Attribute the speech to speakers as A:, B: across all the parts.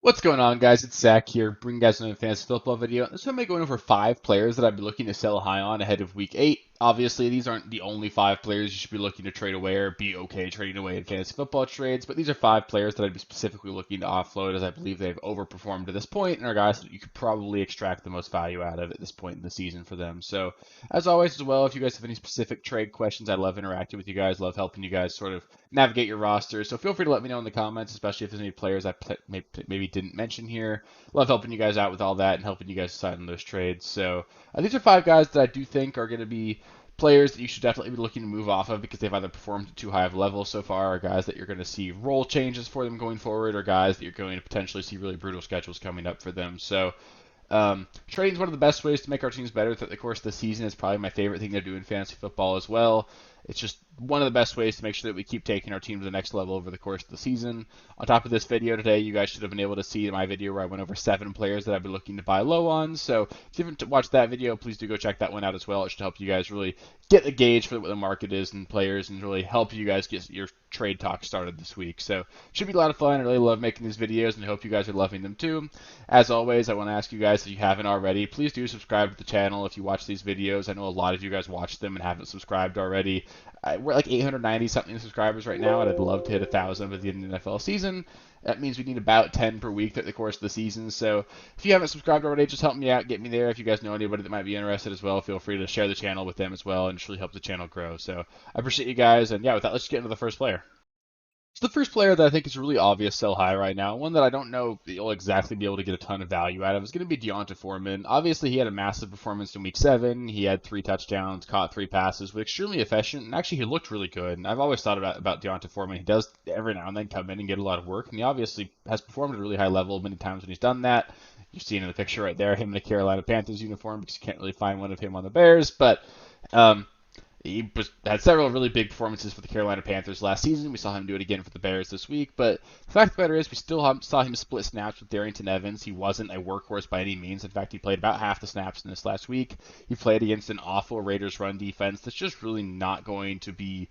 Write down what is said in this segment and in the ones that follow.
A: What's going on, guys? It's Zach here, bringing you guys another fantasy football video. This one I'm going over 5 players that I'd be looking to sell high on ahead of Week 8. Obviously, these aren't the only 5 players you should be looking to trade away or be okay trading away in fantasy football trades, but these are 5 players that I'd be specifically looking to offload as I believe they've overperformed to this point and are guys that you could probably extract the most value out of at this point in the season for them. So, as always, as well, if you guys have any specific trade questions, I love interacting with you guys, love helping you guys sort of navigate your roster. So feel free to let me know in the comments, especially if there's any players I maybe didn't mention here. Love helping you guys out with all that and helping you guys decide on those trades. So these are 5 guys that I do think are going to be players that you should definitely be looking to move off of because they've either performed at too high of a level so far, or guys that you're going to see role changes for them going forward, or guys that you're going to potentially see really brutal schedules coming up for them. So trading is one of the best ways to make our teams better throughout the course of the season. It's probably my favorite thing to do in fantasy football as well. It's just one of the best ways to make sure that we keep taking our team to the next level over the course of the season. On top of this video today, you guys should have been able to see my video where I went over 7 players that I've been looking to buy low on. So if you haven't watched that video, please do go check that one out as well. It should help you guys really get a gauge for what the market is and players and really help you guys get your trade talk started this week. So it should be a lot of fun. I really love making these videos and I hope you guys are loving them too. As always, I want to ask you guys, if you haven't already, please do subscribe to the channel if you watch these videos. I know a lot of you guys watch them and haven't subscribed already. We're like 890 something subscribers right now, and I'd love to hit 1,000 by the end of the NFL season. That means we need about 10 per week throughout the course of the season. So if you haven't subscribed already, just help me out, get me there. If you guys know anybody that might be interested as well, feel free to share the channel with them as well, and just really help the channel grow. So I appreciate you guys, and yeah, with that, let's get into the first player. So the first player that I think is really obvious sell high right now, one that I don't know that you'll exactly be able to get a ton of value out of, is going to be Deonta Foreman. Obviously, he had a massive performance in Week 7. He had 3 touchdowns, caught 3 passes, was extremely efficient, and actually he looked really good. And I've always thought about Deonta Foreman. He does every now and then come in and get a lot of work, and he obviously has performed at a really high level many times when he's done that. You're seeing in the picture right there, him in a Carolina Panthers uniform because you can't really find one of him on the Bears, but um, had several really big performances for the Carolina Panthers last season. We saw him do it again for the Bears this week. But the fact of the matter is, we still saw him split snaps with Darrington Evans. He wasn't a workhorse by any means. In fact, he played about half the snaps in this last week. He played against an awful Raiders run defense that's just really not going to be.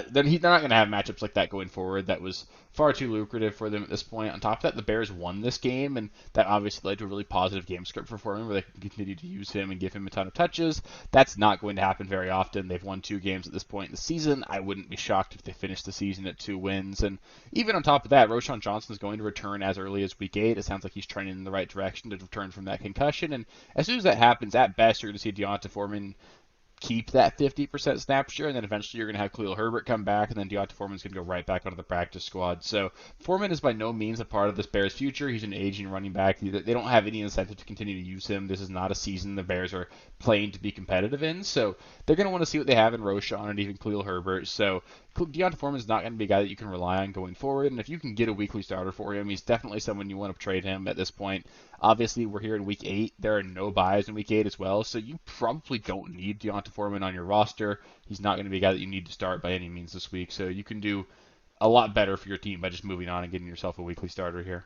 A: They're not going to have matchups like that going forward. That was far too lucrative for them at this point. On top of that, the Bears won this game, and that obviously led to a really positive game script for Foreman, where they can continue to use him and give him a ton of touches. That's not going to happen very often. They've won 2 games at this point in the season. I wouldn't be shocked if they finish the season at 2 wins. And even on top of that, Roschon Johnson is going to return as early as Week 8. It sounds like he's trending in the right direction to return from that concussion. And as soon as that happens, at best, you're going to see Deonta Foreman keep that 50% snap share, and then eventually you're going to have Khalil Herbert come back, and then Deonta Foreman's going to go right back onto the practice squad. So Foreman is by no means a part of this Bears' future. He's an aging running back. They don't have any incentive to continue to use him. This is not a season the Bears are playing to be competitive in, so they're going to want to see what they have in Roschon and even Khalil Herbert. So Deonta Foreman is not going to be a guy that you can rely on going forward, and if you can get a weekly starter for him, he's definitely someone you want to trade him at this point. Obviously, we're here in Week 8. There are no buys in Week 8 as well, so you probably don't need Deonta Foreman on your roster. He's not going to be a guy that you need to start by any means this week, so you can do a lot better for your team by just moving on and getting yourself a weekly starter here.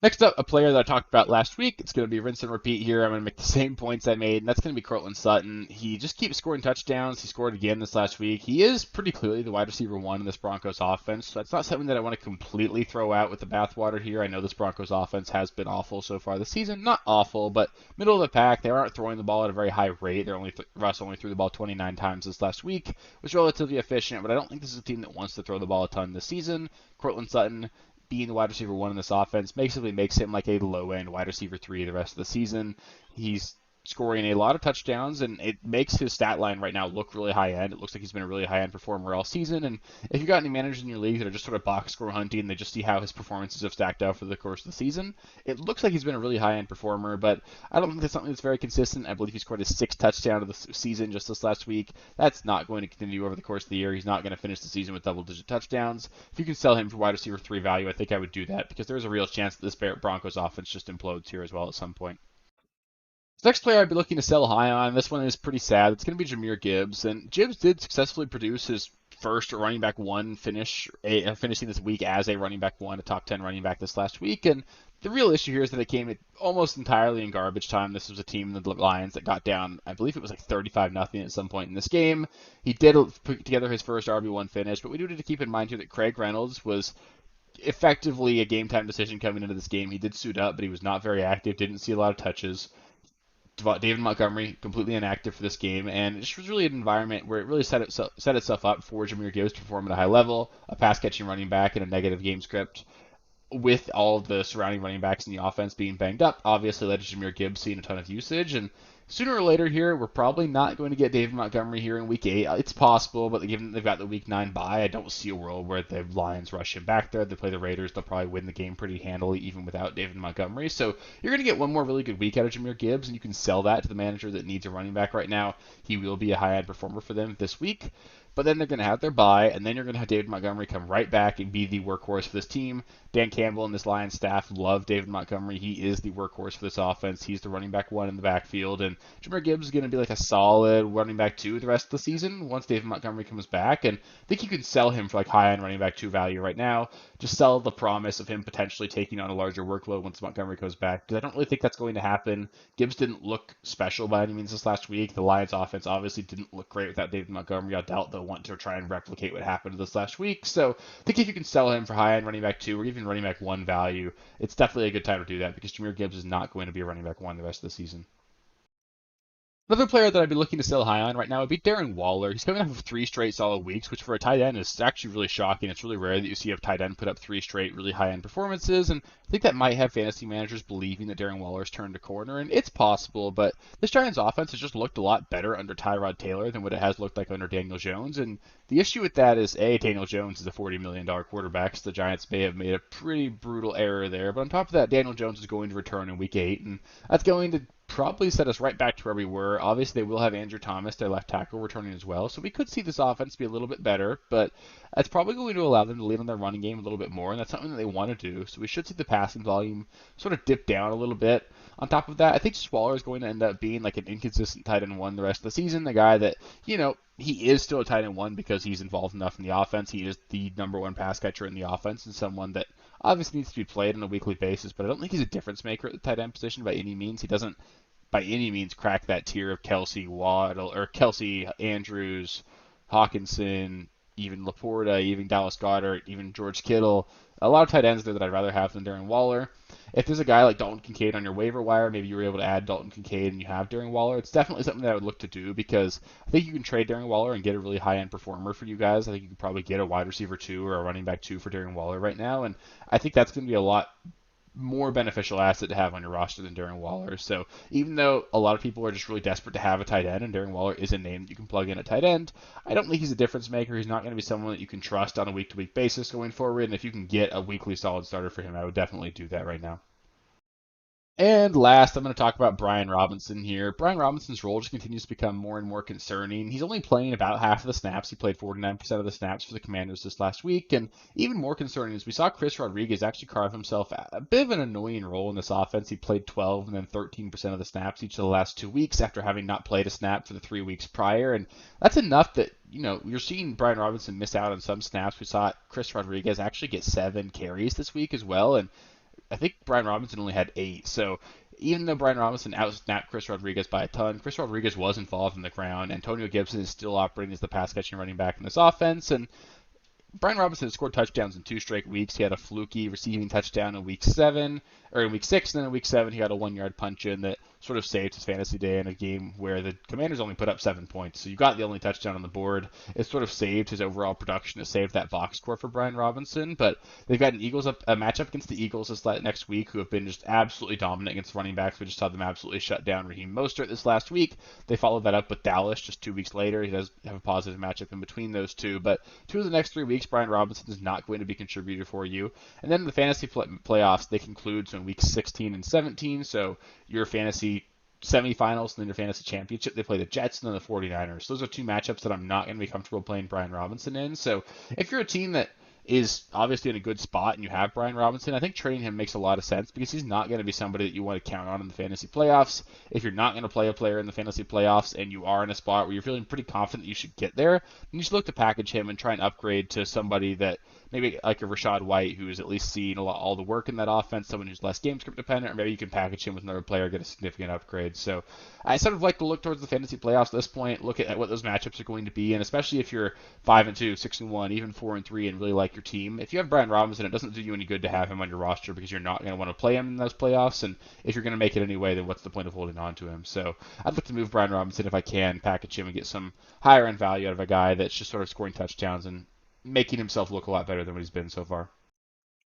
A: Next up, a player that I talked about last week. It's going to be rinse and repeat here. I'm going to make the same points I made, and that's going to be Courtland Sutton. He just keeps scoring touchdowns. He scored again this last week. He is pretty clearly the wide receiver 1 in this Broncos offense. So that's not something that I want to completely throw out with the bathwater here. I know this Broncos offense has been awful so far this season. Not awful, but middle of the pack. They aren't throwing the ball at a very high rate. Russ only threw the ball 29 times this last week. It was relatively efficient, but I don't think this is a team that wants to throw the ball a ton this season. Courtland Sutton being the wide receiver 1 in this offense basically makes him like a low-end wide receiver 3 the rest of the season. He's scoring a lot of touchdowns, and it makes his stat line right now look really high-end. It looks like he's been a really high-end performer all season, and if you've got any managers in your league that are just sort of box score hunting, they just see how his performances have stacked out for the course of the season, it looks like he's been a really high-end performer, but I don't think that's something that's very consistent. I believe he scored his 6th touchdown of the season just this last week. That's not going to continue over the course of the year. He's not going to finish the season with double-digit touchdowns. If you can sell him for wide receiver 3 value, I think I would do that, because there's a real chance that this Broncos offense just implodes here as well at some point. The next player I'd be looking to sell high on, this one is pretty sad. It's going to be Jahmyr Gibbs, and Gibbs did successfully produce his first running back 1 finishing this week as a running back 1, a top 10 running back this last week. And the real issue here is that it came almost entirely in garbage time. This was a team, the Lions, that got down, I believe it was like 35-0 at some point in this game. He did put together his first RB1 finish, but we do need to keep in mind here that Craig Reynolds was effectively a game time decision coming into this game. He did suit up, but he was not very active, didn't see a lot of touches. David Montgomery completely inactive for this game, and it just was really an environment where it really set itself up for Jahmyr Gibbs to perform at a high level, a pass catching running back, and a negative game script with all of the surrounding running backs in the offense being banged up, obviously led to Jahmyr Gibbs seeing a ton of usage. And sooner or later here, we're probably not going to get David Montgomery here in Week 8. It's possible, but given they've got the Week 9 bye, I don't see a world where the Lions rush him back there. They play the Raiders. They'll probably win the game pretty handily, even without David Montgomery. So you're going to get one more really good week out of Jahmyr Gibbs, and you can sell that to the manager that needs a running back right now. He will be a high-end performer for them this week. But then they're going to have their bye, and then you're going to have David Montgomery come right back and be the workhorse for this team. Dan Campbell and this Lions staff love David Montgomery. He is the workhorse for this offense. He's the running back 1 in the backfield, and Jahmyr Gibbs is going to be like a solid running back 2 the rest of the season once David Montgomery comes back. And I think you can sell him for like high-end running back 2 value right now. Just sell the promise of him potentially taking on a larger workload once Montgomery comes back, because I don't really think that's going to happen. Gibbs didn't look special by any means this last week. The Lions offense obviously didn't look great without David Montgomery. I doubt they'll want to try and replicate what happened this last week. So I think if you can sell him for high-end running back 2 or even running back 1 value, it's definitely a good time to do that, because Jahmyr Gibbs is not going to be a running back 1 the rest of the season. Another player that I'd be looking to sell high on right now would be Darren Waller. He's coming off of 3 straight solid weeks, which for a tight end is actually really shocking. It's really rare that you see a tight end put up 3 straight really high-end performances, and I think that might have fantasy managers believing that Darren Waller's turned a corner, and it's possible, but this Giants offense has just looked a lot better under Tyrod Taylor than what it has looked like under Daniel Jones, and the issue with that is, A, Daniel Jones is a $40 million quarterback, so the Giants may have made a pretty brutal error there, but on top of that, Daniel Jones is going to return in Week 8, and that's going to probably set us right back to where we were. Obviously, they will have Andrew Thomas, their left tackle, returning as well, so we could see this offense be a little bit better, but that's probably going to allow them to lean on their running game a little bit more, and that's something that they want to do, so we should see the passing volume sort of dip down a little bit. On top of that, I think Waller is going to end up being like an inconsistent tight end 1 the rest of the season, the guy that, he is still a tight end 1 because he's involved enough in the offense. He is the number 1 pass catcher in the offense and someone that obviously needs to be played on a weekly basis, but I don't think he's a difference maker at the tight end position by any means. He doesn't by any means crack that tier of Kelsey, Waddle, or Kelsey, Andrews, Hawkinson, even Laporta, even Dallas Goedert, even George Kittle. A lot of tight ends there that I'd rather have than Darren Waller. If there's a guy like Dalton Kincaid on your waiver wire, maybe you were able to add Dalton Kincaid and you have Darren Waller, it's definitely something that I would look to do, because I think you can trade Darren Waller and get a really high-end performer for you guys. I think you could probably get a wide receiver 2 or a running back 2 for Darren Waller right now, and I think that's going to be a lot more beneficial asset to have on your roster than Darren Waller. So even though a lot of people are just really desperate to have a tight end, and Darren Waller is a name that you can plug in at tight end, I don't think he's a difference maker. He's not going to be someone that you can trust on a week-to-week basis going forward, and if you can get a weekly solid starter for him, I would definitely do that right now. And last, I'm going to talk about Brian Robinson here. Brian Robinson's role just continues to become more and more concerning. He's only playing about half of the snaps. He played 49% of the snaps for the Commanders this last week. And even more concerning is we saw Chris Rodriguez actually carve himself a bit of an annoying role in this offense. He played 12 and then 13% of the snaps each of the last 2 weeks after having not played a snap for the 3 weeks prior. And that's enough that, you're seeing Brian Robinson miss out on some snaps. We saw Chris Rodriguez actually get 7 carries this week as well. And I think Brian Robinson only had 8. So even though Brian Robinson outsnapped Chris Rodriguez by a ton, Chris Rodriguez was involved in the ground. Antonio Gibson is still operating as the pass catching running back in this offense. And Brian Robinson has scored touchdowns in 2 straight weeks. He had a fluky receiving touchdown in week 6, and then in week 7 he had a 1-yard punch in that sort of saved his fantasy day in a game where the Commanders only put up 7 points. So you got the only touchdown on the board. It sort of saved his overall production. It saved that box score for Brian Robinson. But they've got a matchup against the Eagles this next week, who have been just absolutely dominant against running backs. We just saw them absolutely shut down Raheem Mostert this last week. They followed that up with Dallas just 2 weeks later. He does have a positive matchup in between those two. But 2 of the next 3 weeks, Brian Robinson is not going to be a contributor for you. And then in the fantasy playoffs, they conclude in weeks 16 and 17. So your fantasy semifinals and then your fantasy championship, they play the Jets and then the 49ers. Those are 2 matchups that I'm not going to be comfortable playing Brian Robinson in. So if you're a team that is obviously in a good spot and you have Brian Robinson, I think trading him makes a lot of sense, because he's not going to be somebody that you want to count on in the fantasy playoffs. If you're not going to play a player in the fantasy playoffs and you are in a spot where you're feeling pretty confident that you should get there, then you should look to package him and try and upgrade to somebody that maybe like a Rachaad White, who is at least seeing all the work in that offense, someone who's less game script dependent, or maybe you can package him with another player, get a significant upgrade. So I sort of like to look towards the fantasy playoffs at this point, look at what those matchups are going to be, and especially if you're 5-2, 6-1, even 4-3, and really like your team. If you have Brian Robinson, it doesn't do you any good to have him on your roster because you're not going to want to play him in those playoffs. And if you're going to make it anyway, then what's the point of holding on to him? So I'd look to move Brian Robinson if I can, package him and get some higher end value out of a guy that's just sort of scoring touchdowns and making himself look a lot better than what he's been so far.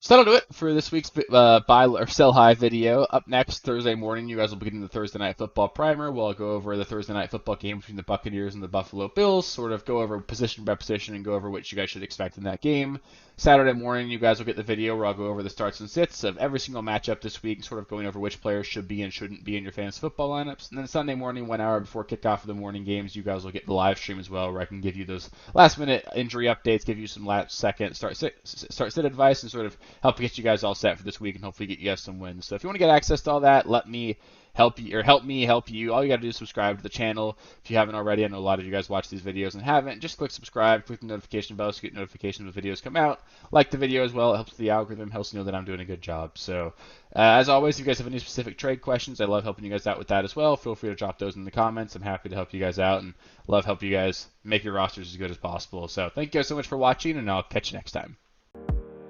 A: So that'll do it for this week's buy or sell high video. Up next, Thursday morning, you guys will be getting the Thursday Night Football primer. We'll go over the Thursday Night Football game between the Buccaneers and the Buffalo Bills, sort of go over position by position and go over what you guys should expect in that game. Saturday morning, you guys will get the video where I'll go over the starts and sits of every single matchup this week, sort of going over which players should be and shouldn't be in your fantasy football lineups. And then Sunday morning, 1 hour before kickoff of the morning games, you guys will get the live stream as well, where I can give you those last-minute injury updates, give you some last-second start-sit advice, and sort of help get you guys all set for this week and hopefully get you guys some wins. So if you want to get access to all that, let me help you, or help me help you. All you got to do is subscribe to the channel if you haven't already. I know a lot of you guys watch these videos and haven't. Just click subscribe, click the notification bell so you get notifications when videos come out. Like the video as well. It helps the algorithm, helps you know that I'm doing a good job. So as always, if you guys have any specific trade questions, I love helping you guys out with that as well. Feel free to drop those in the comments. I'm happy to help you guys out and love helping you guys make your rosters as good as possible. So thank you guys so much for watching, and I'll catch you next time.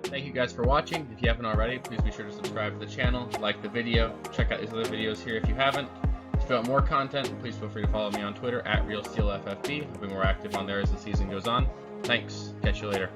A: Thank you guys for watching. If you haven't already, please be sure to subscribe to the channel, like the video, check out these other videos here if you haven't. If you want more content, please feel free to follow me on Twitter at RealSteelFFB. I'll be more active on there as the season goes on. Thanks. Catch you later.